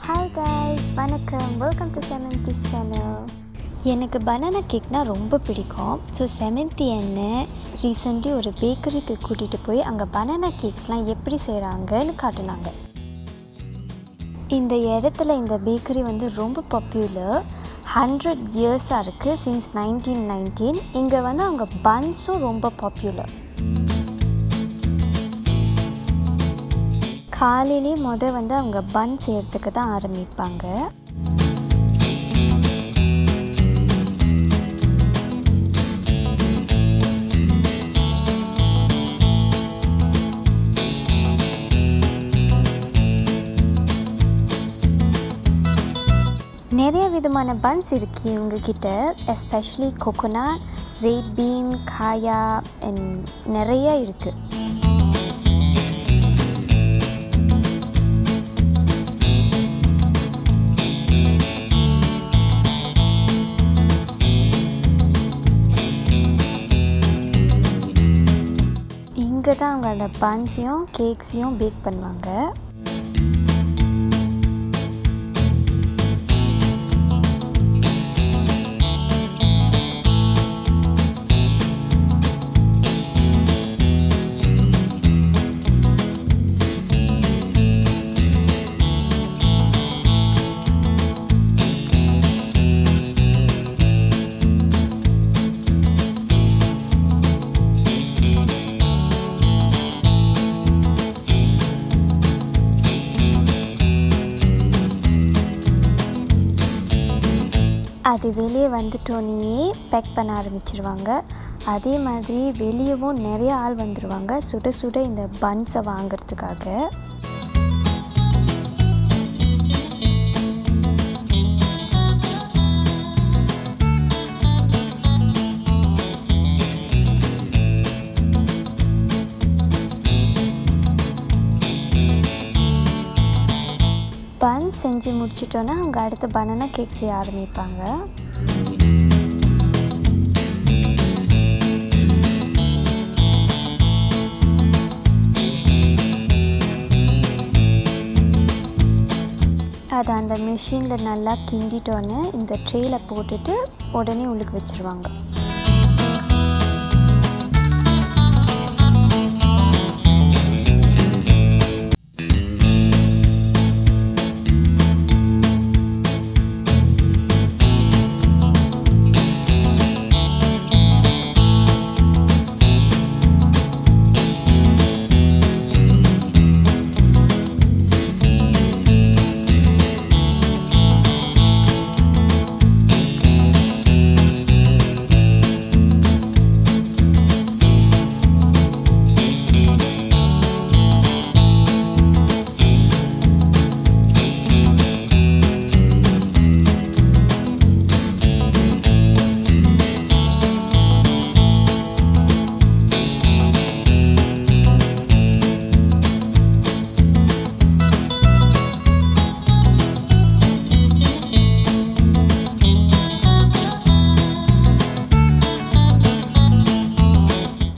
Hi guys, வணக்கம். Welcome to செமந்திஸ் channel. எனக்கு பனானா கேக்னால் ரொம்ப பிடிக்கும். ஸோ செமந்தி என்ன ரீசெண்ட்லி ஒரு பேக்கரிக்கு கூட்டிகிட்டு போய் அங்கே பனானா கேக்ஸ்லாம் எப்படி செய்கிறாங்கன்னு காட்டினாங்க. இந்த இடத்துல இந்த பேக்கரி ரொம்ப பாப்புலர். 100 இயர்ஸாக இருக்குது, சின்ஸ் 1919. இங்கே அவங்க பன்ஸும் ரொம்ப பாப்புலர். காலையிலே அவங்க பன் செய்கிறதுக்கு தான் ஆரம்பிப்பாங்க. நிறைய விதமான பன்ஸ் இருக்குது இவங்கக்கிட்ட, எஸ்பெஷலி கோகோனட், ரெட் பீன், காயா அண்ட் நிறைய இருக்குது. இங்கே தான் அவங்க அந்த பன்ஸையும் கேக்ஸையும் பேக் பண்ணுவாங்க. அது வெளியே வந்துட்டோன்னே பேக் பண்ண ஆரம்பிச்சிருவாங்க. அதே மாதிரி வெளியவும் நிறைய ஆள் வந்துடுவாங்க சுட சுட இந்த பன்ஸை வாங்கிறதுக்காக. பன் செஞ்சு முடிச்சிட்டோன்னா அவங்க அடுத்த பனானா கேக் செய்ய ஆரம்பிப்பாங்க. அதை அந்த மிஷினில் நல்லா கிண்டிட்டோன்னு இந்த ட்ரேயில் போட்டுட்டு உடனே உள்ளுக்கு வச்சுருவாங்க.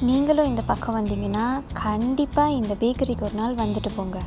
நீங்களும் இந்த பக்கம் வந்தீங்கன்னா கண்டிப்பாக இந்த பேக்கரிக்கு ஒரு நாள் வந்துட்டு போங்க.